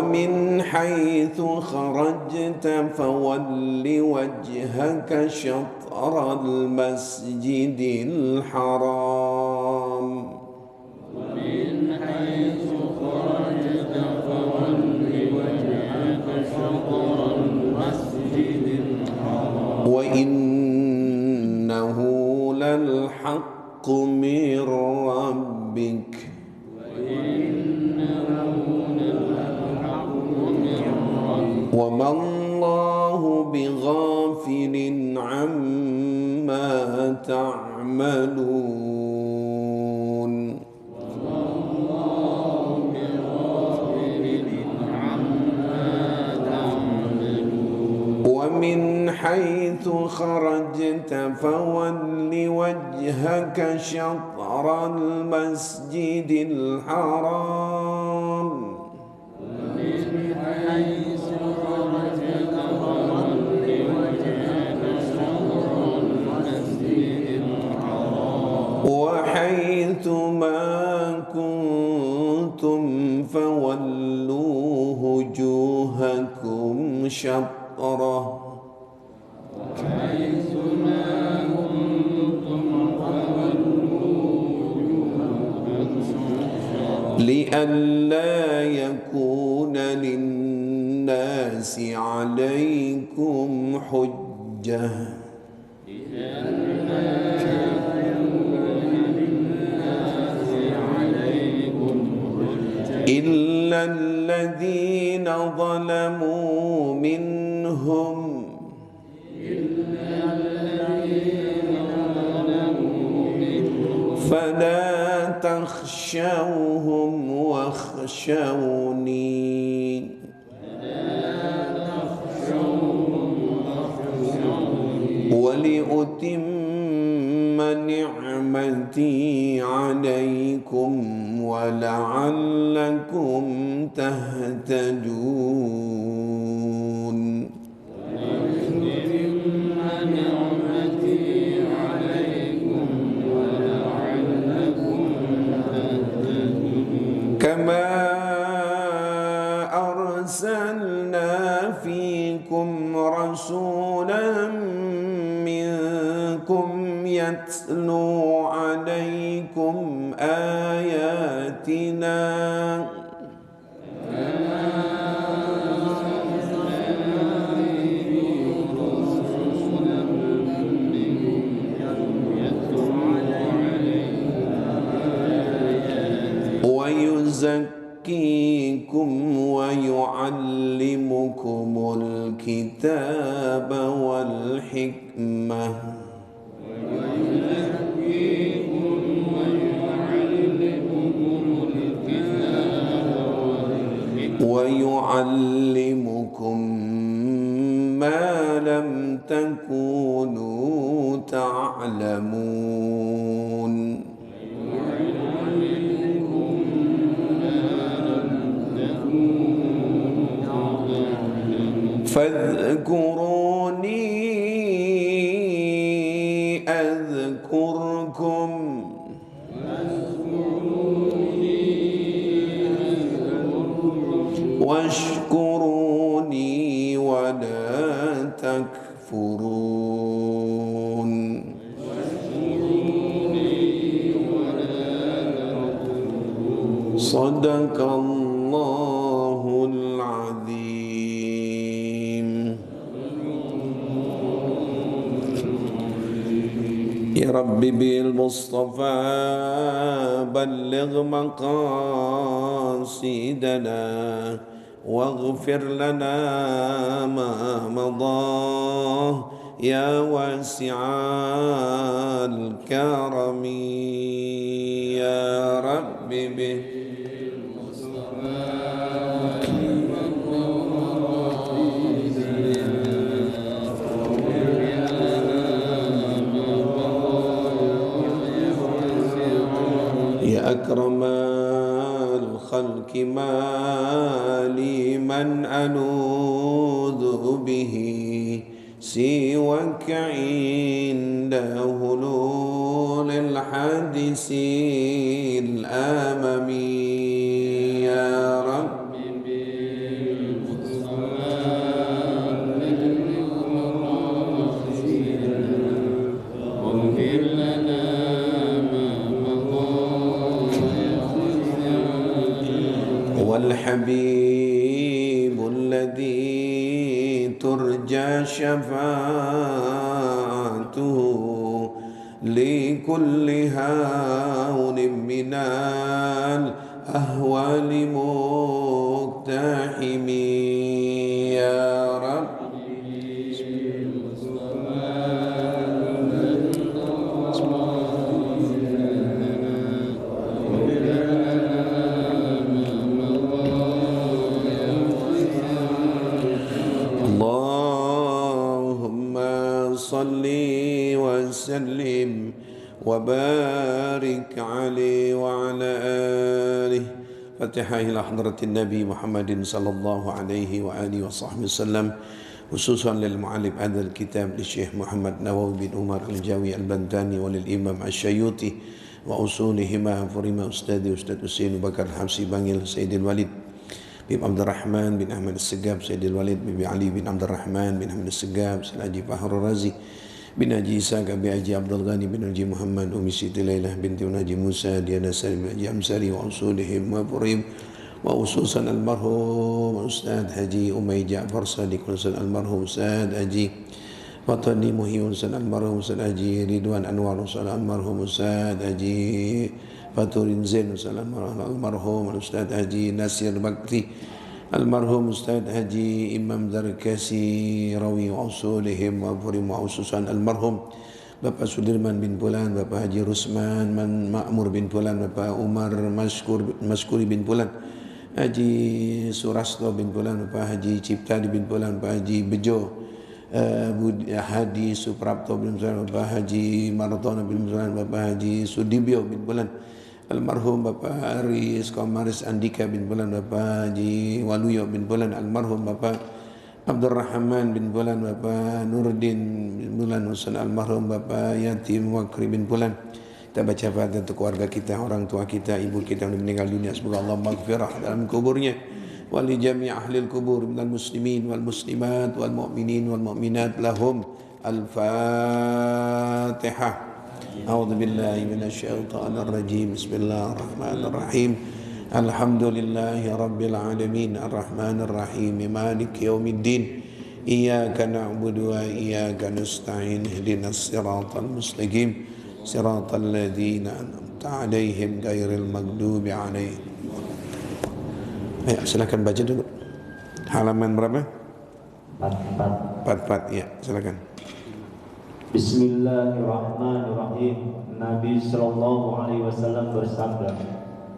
ومن حيث خرجت فول وجهك شطر المسجد الحرام ومن حيث خرجت فول وجهك شطر المسجد الحرام وإنه للحق من ربك وما الله بغافل عما تعملون ومن حيث خرجت فول وجهك شطر المسجد الحرام ومن حيث خرجت فول وجهك شطر المسجد الحرام وحيث ما كنتم فولوا وجوهكم شطره وحيث ما كنتم فولوا وجوهكم شطره لئلا يكون للناس عليكم حجة إلا الذين ظلموا منهم فلا تخشوهم واخشوني ولأتم نعمتي عليكم ولعلكم تهتدون كما أرسلنا فيكم رسولا منكم يتلو عليكم آياتنا ويزكيكم ويعلمكم الكتاب والحكمة ويعلمكم ما لم تكونوا تعلمون فاذكروني أذكركم واشكروني ولا تكفرون صدق الله العظيم. يا ربي بالمصطفى بلغ مقاصدنا واغفر لنا ما مضى يا واسع الكرم يا ربي يا أكرم الخلق ما لي من ألوذ به سواك عند هلول الحادث الآمم يا رب والحبيب الذي ترجى شفاعته لكل هون من الأهوال مقتحم يا رب اللهم صل وسلم وبارك عليه وعلى آله. Fatihah ila hadratin Nabi Muhammadin sallallahu alaihi wa alihi wa sahbihi wasallam. Khususan lil mu'allif hadzal kitab li Syekh Muhammad Nawawi bin Umar Al-Jawi Al-Bantani wa lil Imam Asy-Syuyuti wa usulihima furima Ustaz Husain Bakar Habsi Bangil Sayyidil Walid bin Abdurrahman bin Ahmad As-Segab Sayyidil Walid bin Ali bin Abdurrahman bin Ahmad As-Segab Sayyid Haji Fahrul Razi bin Haji Isa bin Haji Abdul Ghani bin Haji Muhammad Umi Siti Lailah binti Haji Musa Diana Salim bin Haji Amsari wa usulihim wa furim wa ususan almarhum Ustaz Haji Umay Ja'far Sadiq Ustaz almarhum Ustaz Haji Fatani Muhyiddin Ustaz almarhum Ustaz Haji Ridwan Anwar Ustaz almarhum Ustaz Haji Faturin Zain Ustaz almarhum Ustaz Haji Nasir Bakti almarhum Ustaz Haji Imam Zarkasi Rawi wa usulihim wa furim wa ususan almarhum Bapak Sudirman bin Pulan, Bapak Haji Rusman Ma'mur bin Pulan, Bapak Umar Maskuri bin Pulan, Haji Surasto bin Pulan, Bapak Haji Ciptadi bin Pulan, Bapak Haji Bejo Hadi Suprapto bin Pulan, Bapak Haji Maratona bin Pulan, Bapak Haji Sudibyo bin Pulan, almarhum Bapak Aris Komaris Andika bin Pulan, Bapak Haji Waluyo bin Pulan, almarhum Bapak Abdurrahman bin Pulan, Bapak Nurdin bin Pulan, almarhum Bapak Yatim Wakri bin Pulan. Kita baca Fatihah untuk keluarga kita, orang tua kita, ibu kita yang meninggal dunia. Semoga Allah maghfirah dalam kuburnya. Wa li jami' ahli al-kubur minal muslimin wal muslimat wal mu'minin wal mu'minat lahum al-Fatihah. A'udzu billahi minasy syaithanir rajim. Bismillahirrahmanirrahim. Alhamdulillahi rabbil alamin arrahmanir rahim maliki yaumiddin. Iyyaka na'budu wa iyyaka nasta'in ihdinas siratal mustaqim. Siratal ladzina an'amta 'alaihim ghairil maghdubi 'alaihim. Ayo silakan baca dulu. Halaman berapa? 44. Ya, silakan. Bismillahirrahmanirrahim. Nabi sallallahu alaihi wasallam bersabda,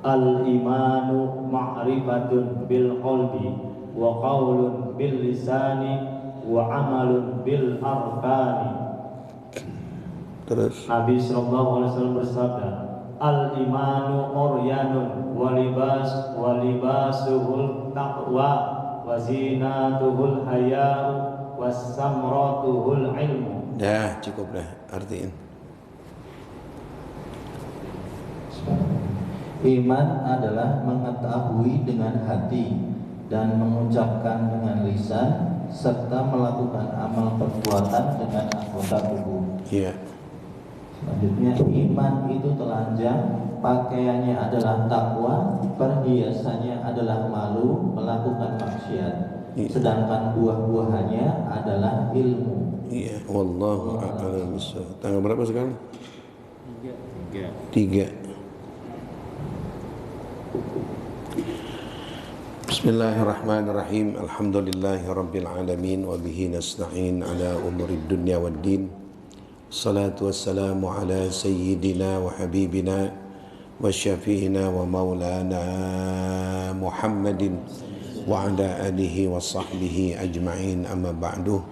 "Al-imanu ma'rifatun bil qalbi wa qaulun bil lisani wa amalun bil arkani." Terus Nabi sallallahu alaihi wasallam bersabda, "Al-imanu uryanun wa libasuhul taqwa wa zinatuhul haya'u was samratuhul ilmu." dah cukup dah artiin. Iman adalah mengetahui dengan hati dan mengucapkan dengan lisan serta melakukan amal perbuatan dengan anggota tubuh. Iya. Selanjutnya, iman itu telanjang, pakaiannya adalah takwa, perhiasannya adalah malu melakukan maksiat. Iya. Sedangkan buah-buahannya adalah ilmu. Iya, wallahu a'lam bishawab. Tanggal berapa sekarang? 3. Bismillahirrahmanirrahim. Alhamdulillahi rabbil alamin wa bihi nasta'in ala umurid dunya waddin. Salatu wassalamu ala sayyidina wa habibina wa syafi'ina wa maulana Muhammadin wa ala alihi wa sahbihi ajma'in, amma ba'du.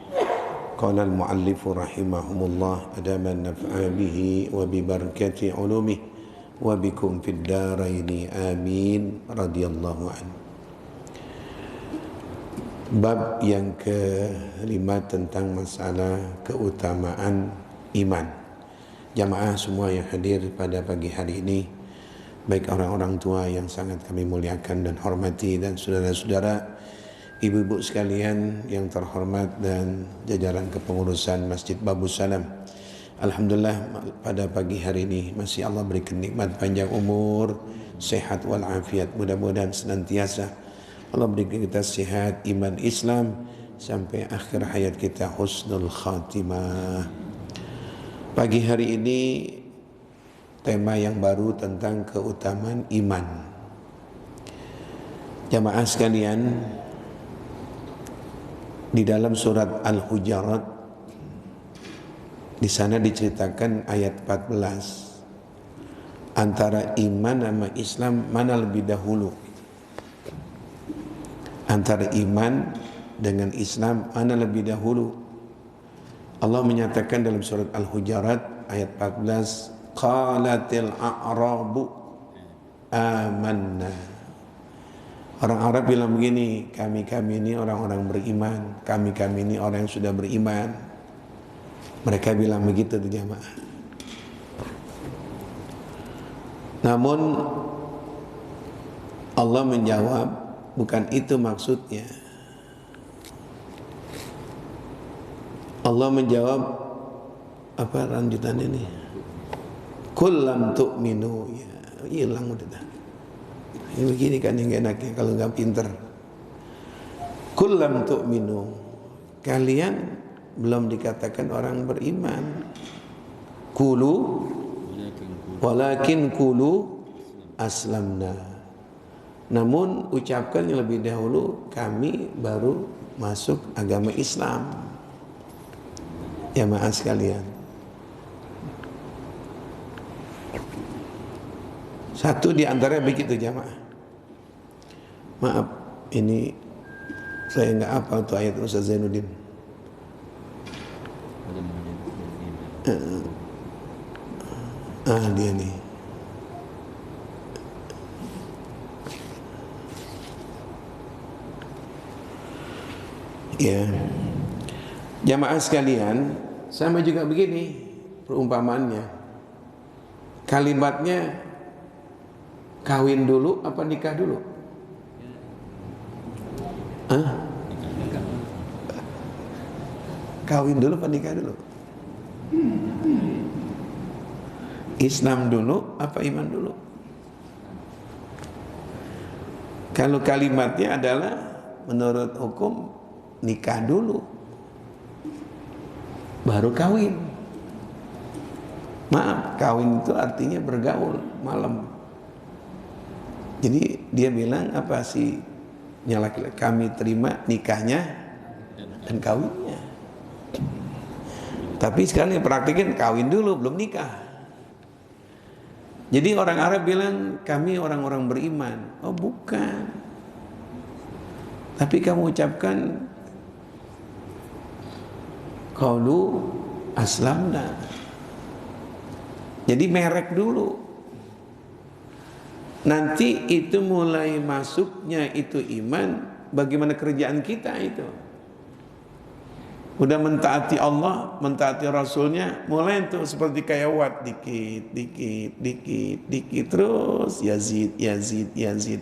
Qala al-muallifu rahimahumullah adaman naf'a bihi wa bi barakati ulumih wa bikum fid daraini amin radhiyallahu anhu. Bab yang ke-5 tentang masalah keutamaan iman. Jamaah semua yang hadir pada pagi hari ini, baik orang-orang tua yang sangat kami muliakan dan hormati, dan saudara-saudara, ibu-ibu sekalian yang terhormat, dan jajaran kepengurusan Masjid Babus Salam. Alhamdulillah pada pagi hari ini masih Allah berikan nikmat panjang umur, sehat walafiat. Mudah-mudahan senantiasa Allah berikan kita sehat, iman, Islam sampai akhir hayat kita husnul khatimah. Pagi hari ini tema yang baru tentang keutamaan iman. Jamaah sekalian, di dalam surat Al-Hujurat di sana diceritakan ayat 14 antara iman sama Islam mana lebih dahulu. Antara iman dengan Islam mana lebih dahulu. Allah menyatakan dalam surat Al-Hujurat ayat 14, qalatil a'rabu amanna. Orang Arab bilang begini, kami ini orang-orang beriman, kami ini orang yang sudah beriman. Mereka bilang begitu tuh jamaah. Namun Allah menjawab, bukan itu maksudnya. Allah menjawab apa lanjutannya nih? Kul lam tu'minu, ya hilang udah. Ini begini kan yang enaknya kalau nggak pinter. Kul lam tu'minu, kalian belum dikatakan orang beriman. Kulu walakin kulu aslamna. Namun ucapkan yang lebih dahulu, kami baru masuk agama Islam. Ya maaf sekalian. Satu di antara begitu jamaah. Maaf, ini saya nggak apa tuh ayat Ustaz Zainuddin. Dia nih. Ya. Jamaah sekalian, sama juga begini perumpamaannya. Kalimatnya kawin dulu apa nikah dulu? Kawin dulu apa nikah dulu? Islam dulu apa iman dulu? Kalau kalimatnya adalah menurut hukum nikah dulu baru kawin. Maaf, kawin itu artinya bergaul malam. Jadi dia bilang apa sih laki-laki, kami terima nikahnya dan kawinnya. Tapi sekarang yang praktikin kawin dulu belum nikah. Jadi orang Arab bilang kami orang-orang beriman. Oh bukan. Tapi kamu ucapkan qaulu aslamna. Jadi merek dulu. Nanti itu mulai masuknya itu iman, bagaimana kerjaan kita itu. Udah mentaati Allah, mentaati Rasulnya, mulai itu seperti kayak wat, dikit, terus Yazid.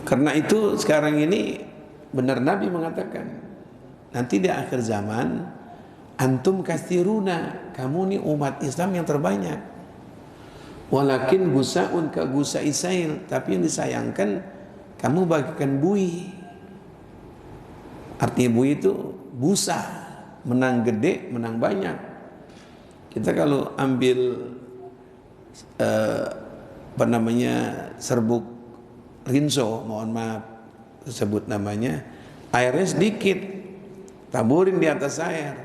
Karena itu sekarang ini benar Nabi mengatakan, nanti di akhir zaman, antum kasiruna, kamu nih umat Islam yang terbanyak. Walakin gusaun ka gusa isail, tapi yang disayangkan kamu bagikan buih. Artinya buih itu busa, menang gede, menang banyak. Kita kalau ambil serbuk rinso, mohon maaf sebut namanya, airnya sedikit, taburin di atas air,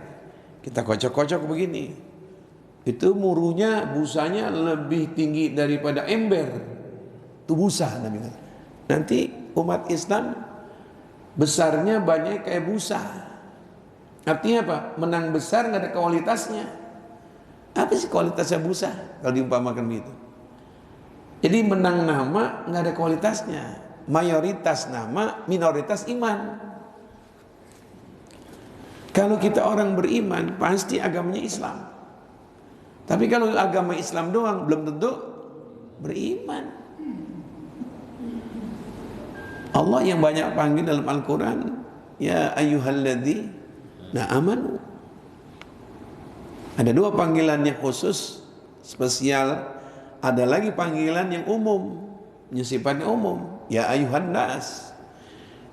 kita kocok-kocok begini, itu murunya, busanya lebih tinggi daripada ember. Itu busa Nabi. Nanti umat Islam besarnya banyak kayak busa. Artinya apa? Menang besar nggak ada kualitasnya. Apa sih kualitasnya busa kalau diumpamakan begitu? Jadi menang nama nggak ada kualitasnya. Mayoritas nama, minoritas iman. Kalau kita orang beriman, pasti agamanya Islam. Tapi kalau agama Islam doang belum tentu beriman. Allah yang banyak panggil dalam Al-Quran, ya ayyuhalladzina amanu. Ada dua panggilan yang khusus, spesial. Ada lagi panggilan yang umum, sifatnya umum. ya ayuhan nas.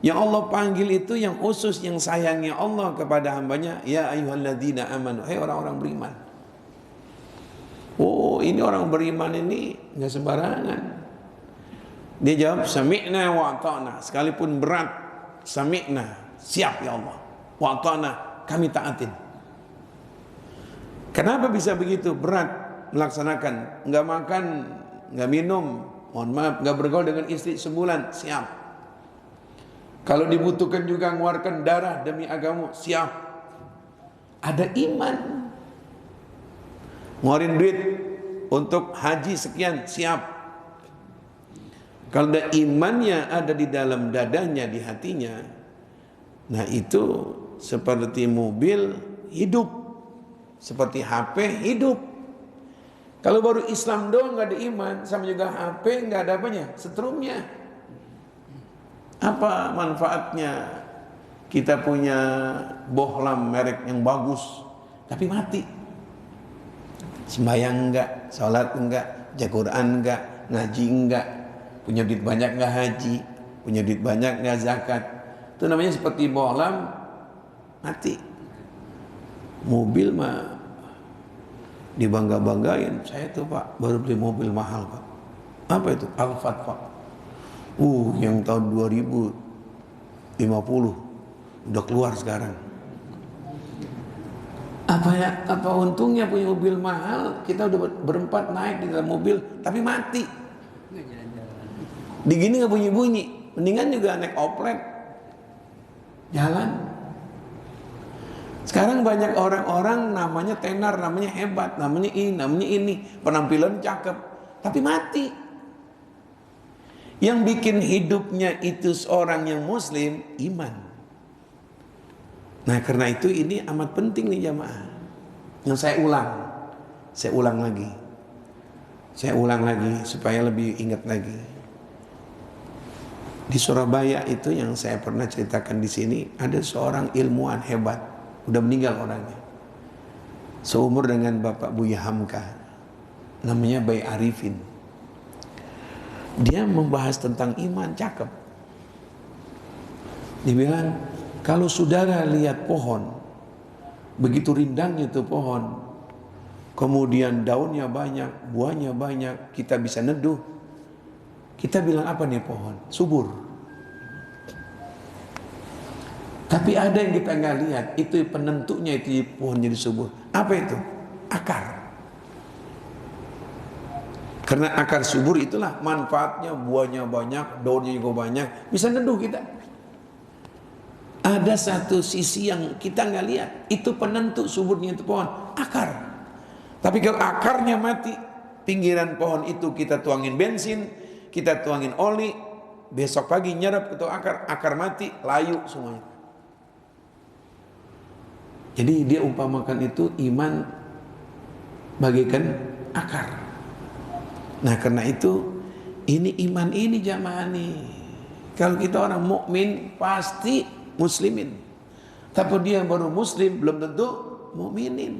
Yang Allah panggil itu yang khusus, yang sayangnya Allah kepada hambanya, ya ayyuhalladzina amanu, hai orang-orang beriman. Oh, ini orang beriman ini nggak sembarangan. Dia jawab sami'na wa ata'na, sekalipun berat, sami'na, siap ya Allah, wa ata'na, kami taatin. Kenapa bisa begitu? Berat melaksanakan, nggak makan, nggak minum, mohon maaf, nggak bergaul dengan istri sebulan, siap. Kalau dibutuhkan juga mengeluarkan darah demi agama, siap. Ada iman. Ngeluarin duit untuk haji sekian, siap. Kalau ada imannya ada di dalam dadanya, di hatinya, nah itu seperti mobil hidup, seperti HP hidup. Kalau baru Islam doang nggak ada iman, sama juga HP nggak ada apanya, setrumnya. Apa manfaatnya kita punya bohlam merek yang bagus tapi mati? Sembahyang enggak, sholat enggak, baca Quran enggak, ngaji enggak, punya duit banyak enggak haji, punya duit banyak enggak zakat. Itu namanya seperti bohlam mati. Mobil mah dibangga-banggain, saya tuh Pak baru beli mobil mahal Pak. Apa itu? Alphard Pak. Yang tahun 2050 udah keluar sekarang. Apa untungnya punya mobil mahal? Kita udah berempat naik di dalam mobil, tapi mati. Digini nggak bunyi-bunyi. Mendingan juga naik oprek, jalan. Sekarang banyak orang-orang namanya tenar, namanya hebat, namanya ini, penampilan cakep, tapi mati. Yang bikin hidupnya itu seorang yang muslim, iman. Nah karena itu ini amat penting nih jamaah. Yang saya ulang lagi supaya lebih ingat lagi. Di Surabaya itu yang saya pernah ceritakan di sini, ada seorang ilmuwan hebat, udah meninggal orangnya. Seumur dengan Bapak Buya Hamka, namanya Bayi Arifin. Dia membahas tentang iman, cakep. Dia bilang, kalau saudara lihat pohon, begitu rindangnya itu pohon, kemudian daunnya banyak, buahnya banyak, kita bisa neduh. Kita bilang apa nih pohon? Subur. Tapi ada yang kita nggak lihat, itu penentunya itu pohon jadi subur. Apa itu? Akar. Karena akar subur itulah manfaatnya, buahnya banyak, daunnya juga banyak, bisa neduh kita. Ada satu sisi yang kita nggak lihat, itu penentu suburnya itu pohon, akar. Tapi kalau akarnya mati, pinggiran pohon itu kita tuangin bensin, kita tuangin oli, besok pagi nyerap itu akar mati, layu semuanya. Jadi dia umpamakan itu iman bagaikan akar. Nah karena itu ini iman ini jamaah nih. Kalau kita orang mukmin pasti muslimin. Tapi dia baru muslim belum tentu mukminin.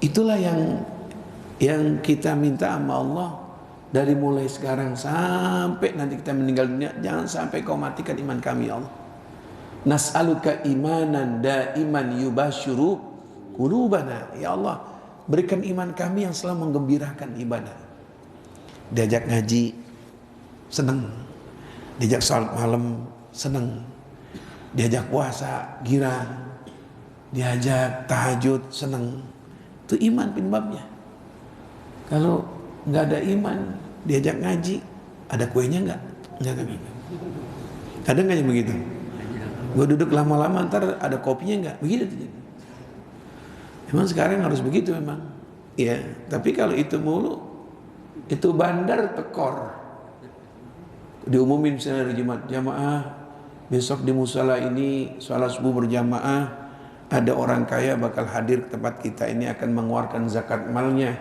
Itulah yang kita minta sama Allah dari mulai sekarang sampai nanti kita meninggal dunia, jangan sampai kau matikan iman kami ya Allah. Nas'aluka imanan daiman yubashiru qulubana ya Allah. Berikan iman kami yang selalu menggembirakan ibadah. Diajak ngaji, senang. Diajak salat malam, senang. Diajak puasa, girang. Diajak tahajud, senang. Itu iman penyebabnya. Kalau nggak ada iman, diajak ngaji, ada kuenya nggak? Nggak ada. Ada nggak yang begitu? Gue duduk lama-lama, ntar ada kopinya nggak? Begitu. Memang sekarang harus begitu memang. Ya, tapi kalau itu mulu, itu bandar tekor. Diumumin misalnya hari Jumat, jamaah besok di musala ini sholat subuh berjamaah, ada orang kaya bakal hadir ke tempat kita ini akan mengeluarkan zakat malnya.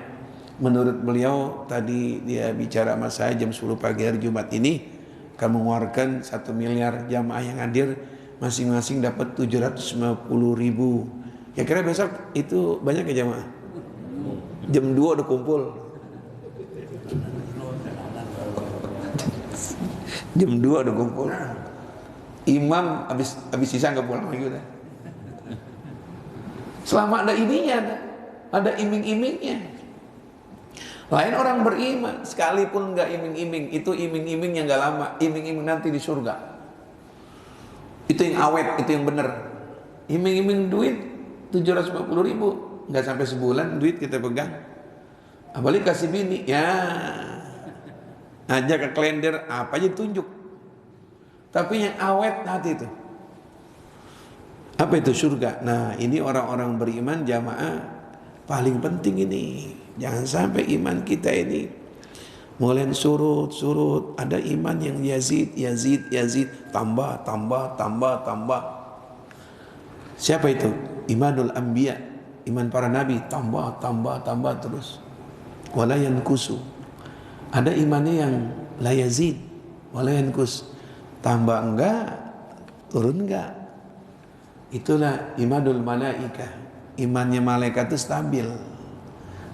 Menurut beliau tadi dia bicara sama saya jam 10 pagi hari Jumat ini akan mengeluarkan 1 miliar jamaah yang hadir, masing-masing dapat 750.000. Kira-kira besok itu banyak ya jamaah? Jam 2 udah kumpul. Jam 2 udah kumpul. Imam habis sisa nggak pulang lagi udah. Selama ada ininya, ada iming-imingnya. Lain orang beriman, sekalipun nggak iming-iming, itu iming-iming yang nggak lama, iming-iming nanti di surga. Itu yang awet, itu yang benar. Iming-iming duit 750.000, nggak sampai sebulan duit kita pegang. Apalagi kasih bini, ya aja ke kalender apa aja tunjuk. Tapi yang awet hati itu. Apa itu surga? Nah, ini orang-orang beriman jamaah paling penting ini. Jangan sampai iman kita ini mulai surut. Ada iman yang yazid, tambah. Siapa itu? Imanul anbiya, iman para nabi, tambah terus. Wala yankusu. Ada imannya yang la yazid, wala yankus. Tambah enggak, turun enggak. Itulah imanul malaikah. Imannya malaikat itu stabil.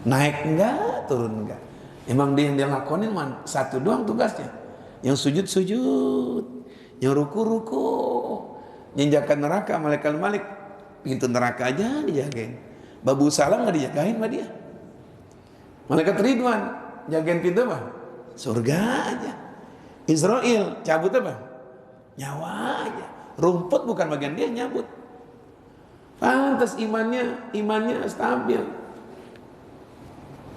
Naik enggak, turun enggak. Emang dia yang dia lakonin satu doang tugasnya. Yang sujud, yang ruku, menjaga neraka, malaikat malik. Pintu neraka aja dijagain. Babu salam enggak dijagain sama dia. Malaikat Ridwan jagain pintu apa? Surga aja. Israel cabut apa? Nyawa aja. Rumput bukan bagian dia, nyabut. Pantas imannya stabil.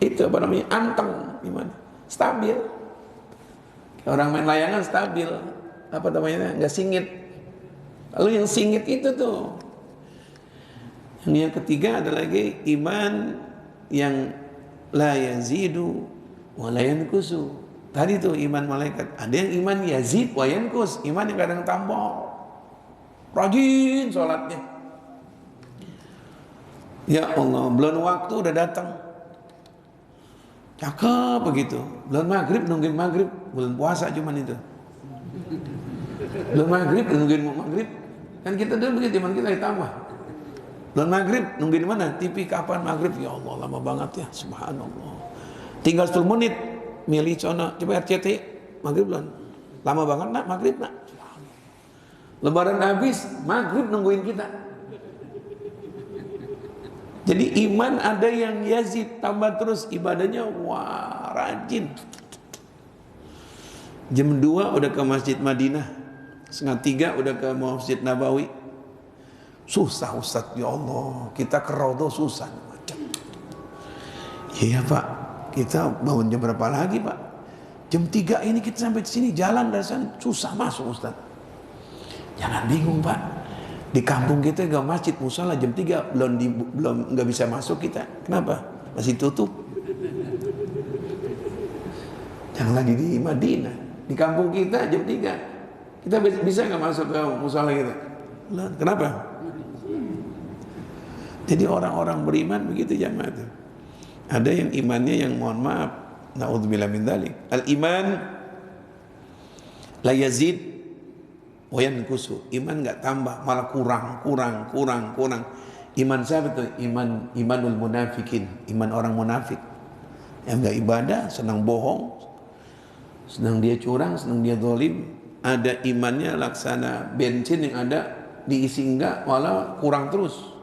Itu apa namanya? Anteng iman. Stabil. Orang main layangan stabil. Apa namanya? Enggak singit. Lalu yang singit itu tuh. Yang ketiga ada lagi iman yang la yazidu wa la yankusu. Tadi tuh iman malaikat. Ada yang iman yazid wa yankus, iman yang kadang tambah. Rajin sholatnya. Ya Allah, belum waktu udah datang. Cakep begitu. Belum maghrib nungguin maghrib, belum puasa cuman itu. Belum maghrib nungguin maghrib. Kan kita dulu begitu, iman kita ditambah. Belum maghrib nungguin mana? TV kapan maghrib? Ya Allah, lama banget ya, subhanallah. Tinggal 10 menit, milih coba RCT, maghrib belum. Lama banget nak, maghrib nak. Lebaran habis, maghrib nungguin kita. Jadi iman ada yang yazid, tambah terus ibadahnya, wah rajin. Jam 2 udah ke Masjid Madinah, 2:30 udah ke Masjid Nabawi. Susah Ustaz, ya Allah, kita ke Raudhah susah. Iya Pak, kita bangun jam berapa lagi Pak? Jam 3 ini kita sampai sini, jalan dari sana susah masuk Ustaz. Jangan bingung Pak. Di kampung kita gak masjid musala jam 3 belum nggak bisa masuk kita. Kenapa? Masih tutup. Jangan lagi di Madinah. Di kampung kita jam 3 kita bisa nggak masuk ke musala kita? Kenapa? Jadi orang-orang beriman begitu jamaah itu. Ada yang imannya yang mohon maaf, naudzubillah min dzalik. Al-iman la yazid wayan kusu, iman nggak tambah, malah kurang. Iman siapa itu? Imanul munafikin, iman orang munafik yang nggak ibadah, senang bohong, senang dia curang, senang dia zalim. Ada imannya laksana bensin yang ada diisi enggak, malah kurang terus.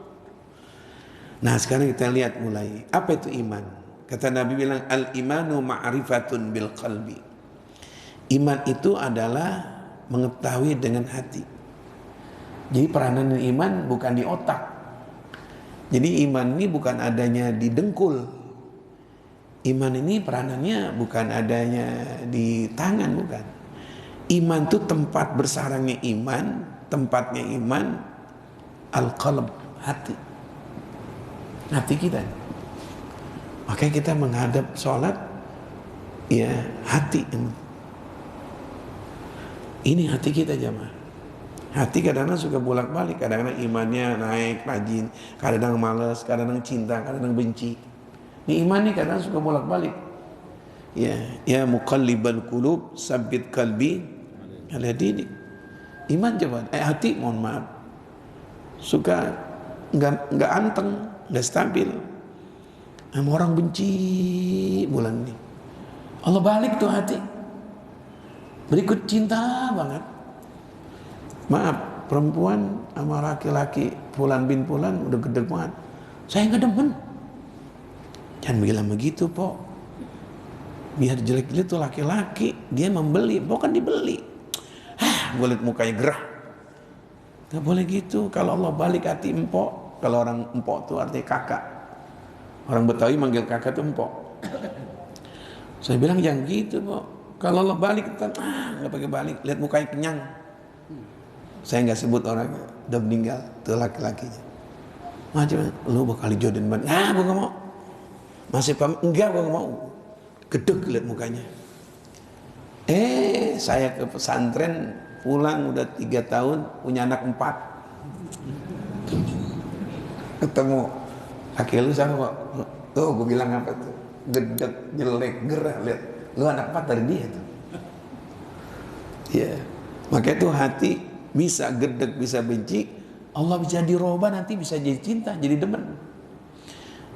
Nah sekarang kita lihat mulai apa itu iman. Kata Nabi bilang al imanu ma'rifatun bil qalbi. Iman itu adalah mengetahui dengan hati. Jadi peranan iman bukan di otak. Jadi iman ini bukan adanya di dengkul. Iman ini peranannya bukan adanya di tangan, bukan. Iman itu tempat bersarangnya iman, tempatnya iman al-qalb, hati. Hati kita. Makanya kita menghadap sholat, ya hati. Ini hati kita jamaah. Hati kadang-kadang suka bolak-balik, kadang-kadang imannya naik, rajin, kadang-kadang malas, kadang-kadang cinta, kadang-kadang benci. Ini iman nih kadang suka bolak-balik. Ya muqallibal qulub, sabbit qalbi ala dinik. Iman coba, hati mohon maaf. Suka enggak anteng, enggak stabil. Sama orang benci bulan ini. Allah balik tuh hati. Berikut cinta banget. Maaf, perempuan sama laki-laki Fulan bin Fulan udah gede banget. Saya nggak demen. Jangan bilang begitu, po. Biar jelek-jelek tuh laki-laki, dia membeli, bukan dibeli. Gue liat mukanya gerah. Gak boleh gitu. Kalau Allah balik hati empok, kalau orang empok tuh artinya kakak. Orang Betawi manggil kakak tuh empok. Saya bilang jangan gitu, po. Kalau Allah balik, nggak pakai balik. Lihat mukanya kenyang. Saya nggak sebut orangnya, udah meninggal tuh laki-lakinya. Macam lu bakal jodohin banget. Gue nggak mau. Masih pamit? Enggak, gue nggak mau. Gedeg lihat mukanya. Saya ke pesantren, pulang udah 3 tahun, punya anak 4. Ketemu laki lu sama kok. Tuh gue bilang apa tuh? Gedeg, jelek, gerah, lihat. Lu anak 4 dari dia tuh. Ya, makanya tuh hati bisa gedeg, bisa benci. Allah bisa dirubah, nanti bisa jadi cinta, jadi demen.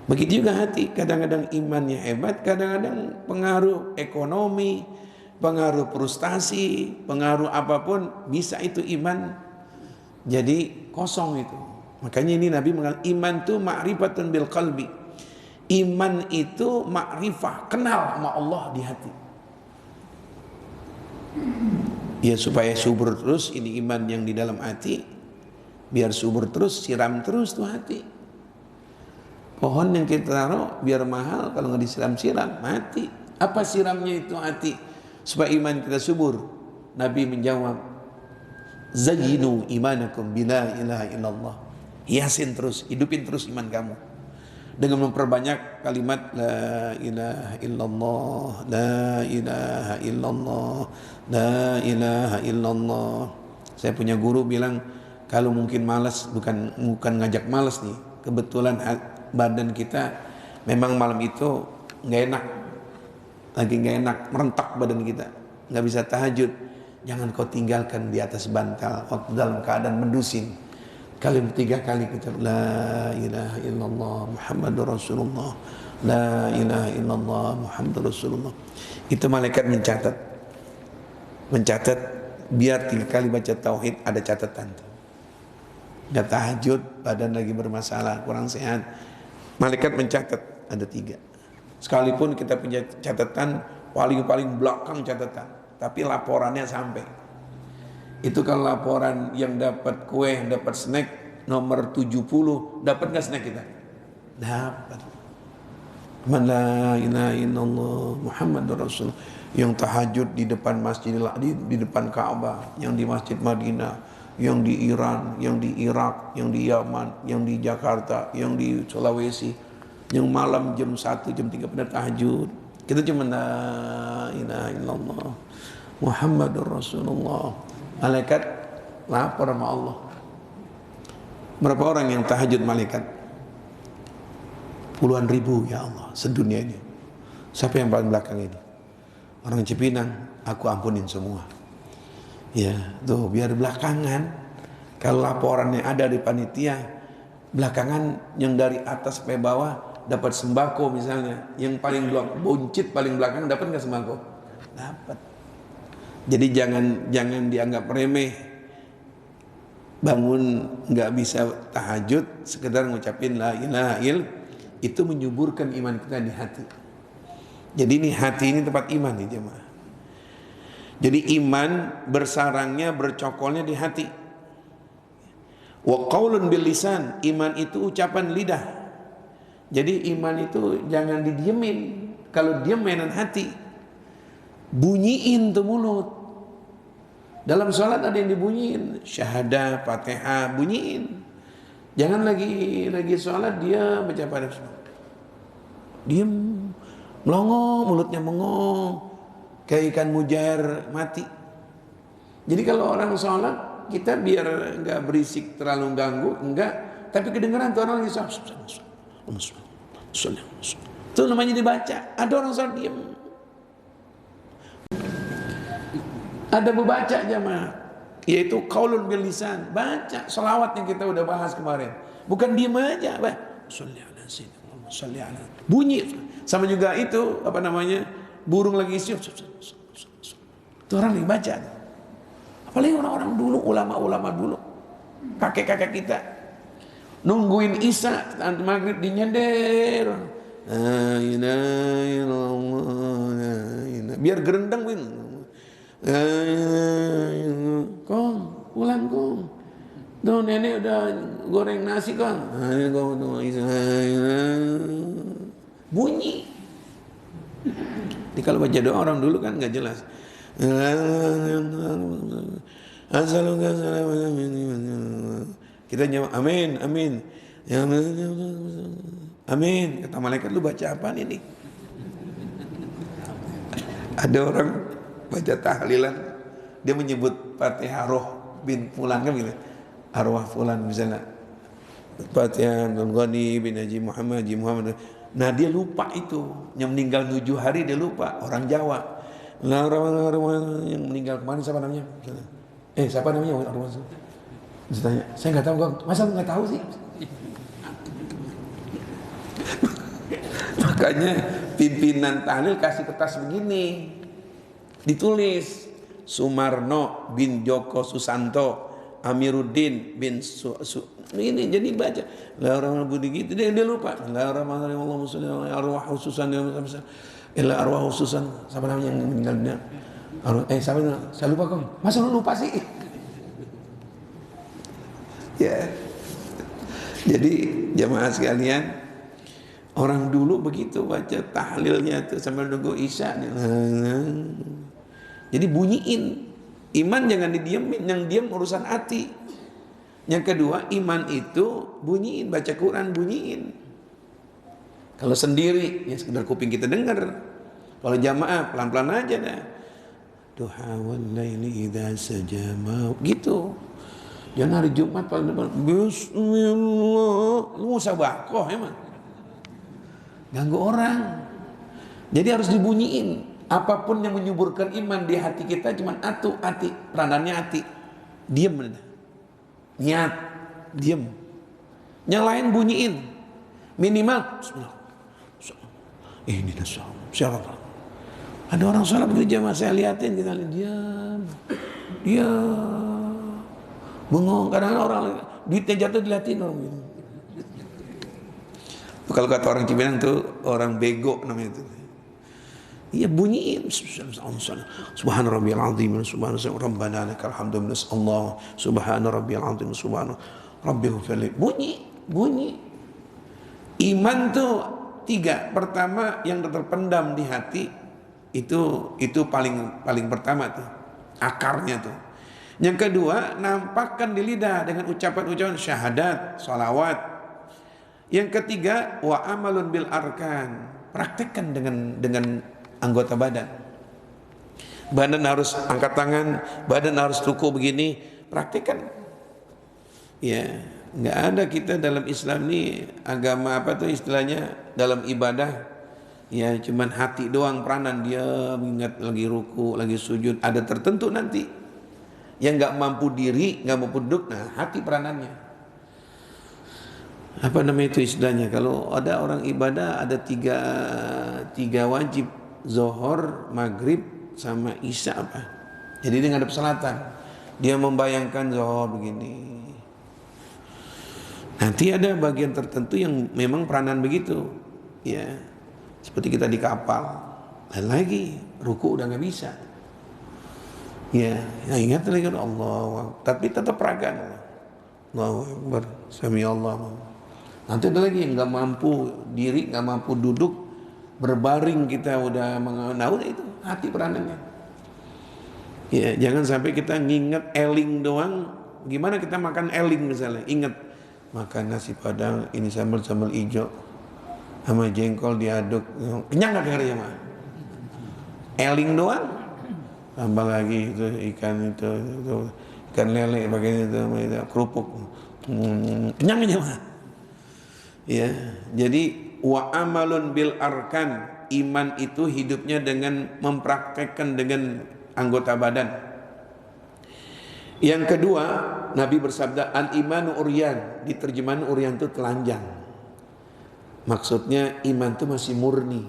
Begitu juga hati, kadang-kadang imannya hebat, kadang-kadang pengaruh ekonomi, pengaruh frustasi, pengaruh apapun, bisa itu iman jadi kosong itu. Makanya ini Nabi mengatakan iman itu ma'rifatun bil qalbi. Iman itu ma'rifah, kenal sama Allah di hati. Ya supaya subur terus ini iman yang di dalam hati, biar subur terus, siram terus tuh hati. Pohon yang kita taruh biar mahal, kalau nggak disiram-siram mati. Apa siramnya itu hati supaya iman kita subur? Nabi menjawab, zayyinu imanakum bila ilaha illallah. Hiasin terus, hidupin terus iman kamu dengan memperbanyak kalimat la ilaha illallah, la ilaha illallah, la ilaha illallah. Saya punya guru bilang kalau mungkin malas, bukan ngajak malas nih, kebetulan badan kita memang malam itu nggak enak, lagi nggak enak, merentak badan kita, nggak bisa tahajud. Jangan kau tinggalkan di atas bantal waktu dalam keadaan mendusin. Kali 3 kali kita la ilaha illallah Muhammadur Rasulullah, la ilaha illallah Muhammadur Rasulullah. Itu malaikat mencatat biar 3 kali baca tauhid ada catatan. Nggak tahajud, badan lagi bermasalah, kurang sehat, malaikat mencatat ada 3. Sekalipun kita punya catatan paling belakang catatan, tapi laporannya sampai. Itu kalau laporan yang dapat kue, yang dapat snack nomor 70, dapat nggak snack kita? Dapat. Man la ilaha illallah Muhammadur Rasulullah, yang tahajud di depan Masjidil di depan Ka'bah, yang di Masjid Madinah, yang di Iran, yang di Irak, yang di Yaman, yang di Jakarta, yang di Sulawesi, yang malam jam 1, jam 3 pada tahajud. Kita cuma la ilaha illallah Muhammadur Rasulullah. Malaikat lapor sama Allah. Berapa orang yang tahajud malaikat? Puluhan ribu ya Allah sedunia ini. Siapa yang paling belakang ini? Orang Cipinang, aku ampunin semua. Ya, tuh biar belakangan. Kalau laporannya ada di panitia, belakangan yang dari atas sampai bawah dapat sembako misalnya, yang paling buncit paling belakang dapat nggak sembako? Dapat. Jadi jangan dianggap remeh. Bangun nggak bisa tahajud, sekedar ngucapin la ilaha illallah, itu menyuburkan iman kita di hati. Jadi ini hati ini tempat iman nih jemaah. Jadi iman bersarangnya, bercokolnya di hati. Wa qaulun bil lisan, iman itu ucapan lidah. Jadi iman itu jangan didiemin. Kalau diam mainan hati. Bunyiin tuh mulut. Dalam sholat ada yang dibunyiin, syahadah, fatihah, bunyiin. Jangan lagi sholat dia baca pada semua. Diem, melongo, mulutnya mengong, kayak ikan mujair mati. Jadi kalau orang sholat, kita biar nggak berisik terlalu ganggu, enggak, tapi kedengeran tuh orang lagi sholat. Itu namanya dibaca. Ada orang sholat diem. Ada membaca jamaah, yaitu qaulun bil lisan, baca selawat yang kita udah bahas kemarin. Bukan diem aja, sholli ala sayyidina, sholli ala. Bunyi. Sama juga itu apa namanya? Burung lagi siup. Itu orang yang baca. Apalagi orang-orang dulu, ulama-ulama dulu, kakek-kakek kita nungguin Isya nanti maghrib dinyender. Biar gerendeng win. Kong, pulang kong. Tuh nenek udah goreng nasi kong. Bunyi. Jadi kalau baca doa orang dulu kan nggak jelas. Kita jawab amin, amin. Amin. Kata malaikat, lu baca apaan ini? Ada orang baca tahlilan, dia menyebut Fatihah roh bin fulan kan gitu. Arwah fulan misalnya. Fatihah bin Ghani bin Haji Muhammad. Nah dia lupa itu, yang meninggal 7 hari dia lupa, orang Jawa. Yang meninggal kemarin siapa namanya? Siapa namanya? Ditanya, saya nggak tahu, masa nggak tahu sih? Makanya pimpinan tahlil kasih kertas begini, ditulis Sumarno bin Joko Susanto, Amiruddin bin ini jadi baca la rahman budi gitu dia lupa la rahman Allah muslim arwah khususan illa arwah khususan siapa namanya yang meninggal dunia siapa namanya saya lupa kok masa lu lupa sih ya. Jadi jamaah sekalian, orang dulu begitu baca tahlilnya tuh sambil nunggu Isya. Jadi bunyiin. Iman jangan didiemin, yang diam urusan hati. Yang kedua, iman itu bunyiin, baca Quran bunyiin. Kalau sendiri, ya sekedar kuping kita dengar. Kalau jamaah, pelan-pelan aja dah. Duha wal laili idza sajama, gitu. Jangan hari Jumat paling depan, Bismillah, lu mau sabakoh emang. Ganggu orang. Jadi harus dibunyiin. Apapun yang menyuburkan iman di hati kita cuman hati, peranannya hati. Diam, niat, diam. Yang lain bunyiin. Minimal Bismillah. Ini nasab. Siapa? Ada orang salat berjamaah saya liatin, kita lihat diam. Bengong, kadang-kadang orang duitnya jatuh diliatin orang gitu. Kalau kata orang Cibinang tuh orang bego namanya itu. Iya bunyiin subhana rabbiyal azim subhana rabbana lakal hamdu Allah subhana rabbiyal azim subhana rabbil fali bunyi. Iman tuh 3. Pertama yang terpendam di hati itu paling pertama tuh akarnya tuh. Yang kedua nampakkan di lidah dengan ucapan-ucapan syahadat, salawat. Yang ketiga wa amalun bil arkan, praktekkan dengan anggota badan. Badan harus angkat tangan, badan harus ruku begini, praktekkan. Ya, nggak ada kita dalam Islam ini agama apa tuh istilahnya dalam ibadah. Ya cuman hati doang peranan, dia mengingat lagi ruku, lagi sujud, ada tertentu nanti yang nggak mampu diri, nggak mampu duduk, nah hati peranannya. Apa namanya itu istilahnya? Kalau ada orang ibadah ada tiga wajib, Zohor, Maghrib, sama Isya apa? Jadi dia ngadep selatan. Dia membayangkan Zohor begini. Nanti ada bagian tertentu yang memang peranan begitu. Ya, seperti kita di kapal. Lain lagi, ruku udah nggak bisa. Ya ingat lagi Allah. Tapi tetap peragaan. Allahu Akbar, Sami Allah. Nanti ada lagi yang nggak mampu diri, nggak mampu duduk. Berbaring kita udah mengenal itu hati peranannya. Ya, jangan sampai kita nginget eling doang. Gimana kita makan eling misalnya? Ingat makan nasi padang ini sambal hijau sama jengkol diaduk. Kenyang nggak hari mah? Eling doang. Tambah lagi itu ikan lele bagian itu kerupuk. Kenyang aja mah. Ya, jadi wa amalun bil arkan, iman itu hidupnya dengan mempraktekkan dengan anggota badan. Yang kedua, Nabi bersabda al imanu uryan, di terjemahan uryan itu telanjang. Maksudnya iman itu masih murni,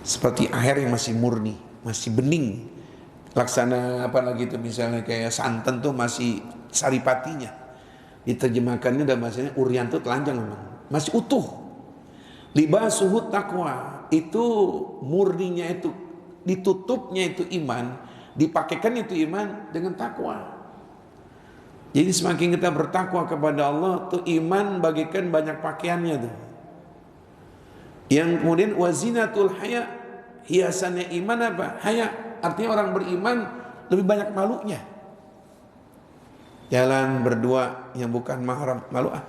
seperti air yang masih murni. masih bening. Laksana apalagi itu misalnya kayak santan tuh masih saripatinya. Diterjemahkannya dalam bahasanya Urian tuh telanjang memang. Masih utuh. Libasuhu taqwa, itu murninya itu, ditutupnya itu iman, dipakaikan itu iman dengan takwa. Jadi semakin kita bertakwa kepada Allah tuh iman bagikan banyak pakaiannya tuh. Yang kemudian wazinatul haya, hiasannya iman apa? Haya, artinya orang beriman lebih banyak malunya. Jalan berdua yang bukan mahram, malu ah.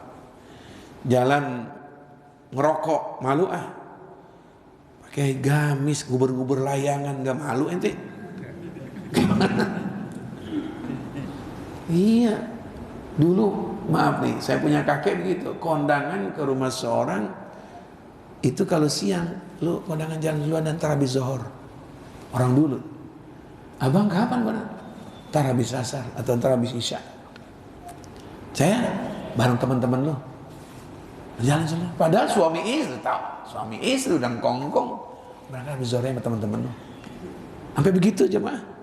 Jalan ngerokok, malu ah. Pakai gamis, ngubur-ngubur layangan, gak malu ente? Iya. Dulu, maaf nih, saya punya kakek begitu, kondangan ke rumah seorang, itu kalau siang, lu kondangan jalan duluan dan habis zuhur. Orang dulu. Abang kapan kondangan? Ntar habis asar atau ntar habis isya. Saya bareng teman-teman lu. Jalan sana. Padahal suami istri tahu, suami istri udah kongkong. Berangkat habis zuhurnya sama teman-teman lu. Sampai begitu jemaah.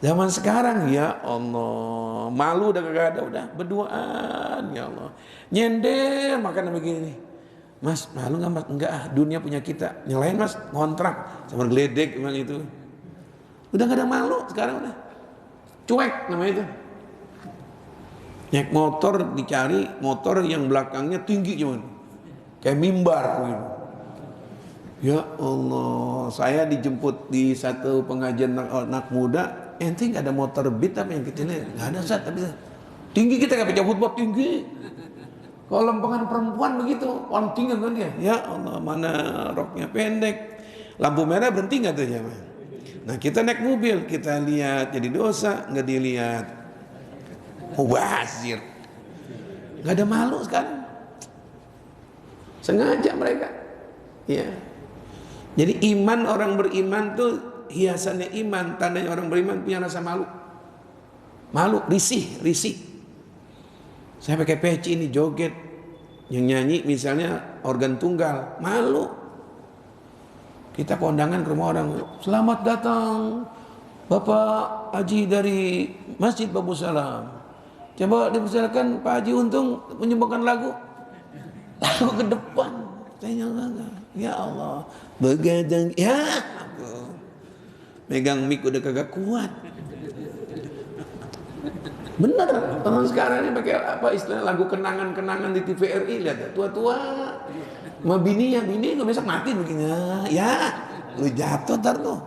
Zaman sekarang ya Allah, malu udah kagak ada, udah berduaan ya Allah. Nyender makan begini nih. Mas, malu enggak Mas? Enggak ah, dunia punya kita. Yang lain Mas, ngontrak sama geledek memang itu. Udah enggak ada malu sekarang udah. Cuek namanya itu. Naik motor dicari motor yang belakangnya tinggi cuman. Kayak mimbar gitu. Ya Allah, saya dijemput di satu pengajian anak muda. Ente nggak ada motor beat apa yang kecilnya? Nggak ada Ustaz, tapi tinggi kita nggak baca khutbah tinggi. Kalau lempengan perempuan begitu, orang tinggi kan dia. Ya Allah, mana roknya pendek. Lampu merah berhenti nggak tuh ya? Nah kita naik mobil, kita lihat jadi dosa, nggak dilihat. Mubazir. Nggak ada malu sekarang. Sengaja mereka. Ya. Jadi iman orang beriman tuh hiasannya iman, tandanya orang beriman punya rasa malu. Malu, risih. Saya pakai peci ini joget, yang nyanyi misalnya organ tunggal, malu. Kita kondangan ke rumah orang, selamat datang Bapak Haji dari Masjid Babu Salam. Coba dipersilakan Pak Haji Untung menyumbangkan lagu ke depan. Saya nyala, ya Allah, begadang, ya megang mic udah kagak kuat. Bener, orang sekarang ini pakai apa istilah lagu kenangan-kenangan di TVRI, lihat ya, tua-tua. Mau bini nggak bisa mati begini. Ya, lu jatuh ntar tuh.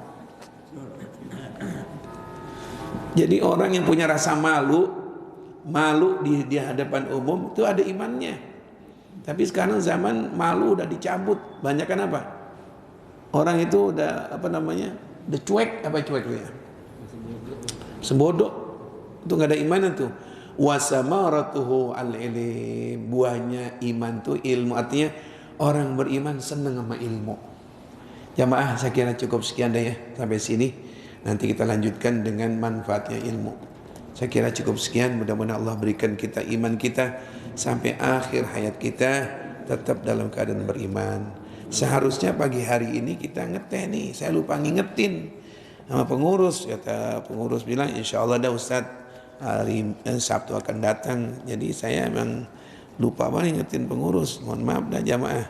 Jadi orang yang punya rasa malu di hadapan umum itu ada imannya. Tapi sekarang zaman malu udah dicabut. Banyak kan apa? Orang itu udah apa namanya? Udah cuek ya? Sebodoh. Itu nggak ada iman tuh. Wasamaratuhu al-ilm. Buahnya iman tuh ilmu. Artinya orang beriman senang sama ilmu. Jamaah, saya kira cukup sekian deh ya sampai sini. Nanti kita lanjutkan dengan manfaatnya ilmu. Saya kira cukup sekian. Mudah-mudahan Allah berikan kita iman kita sampai akhir hayat kita tetap dalam keadaan beriman. Seharusnya pagi hari ini kita ngeteh nih. Saya lupa ngingetin sama pengurus. Kata pengurus bilang insya Allah ada Ustaz hari Sabtu akan datang. Jadi saya memang lupa banget ngingetin pengurus. Mohon maaf dah jamaah.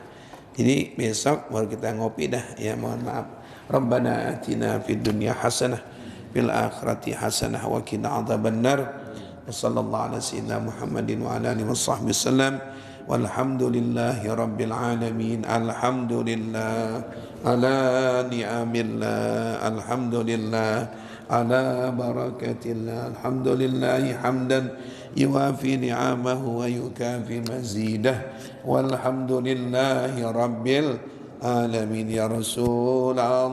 Jadi besok baru kita ngopi dah ya, mohon maaf. Rabbana atina fid dunya hasanah fil akhirati hasanah wa qina adzabannar. Wa sallallahu ala sayyidina Muhammadin wa ala alihi washabbihi wasallam. Walhamdulillahi rabbil alamin. Alhamdulillah ala ni'amillah. Alhamdulillah ala barakatillah. Alhamdulillahi hamdan yuwafi ni'amahu wa yukafi mazidah. Walhamdulillahi rabbil alamin. Ya Rasulullah.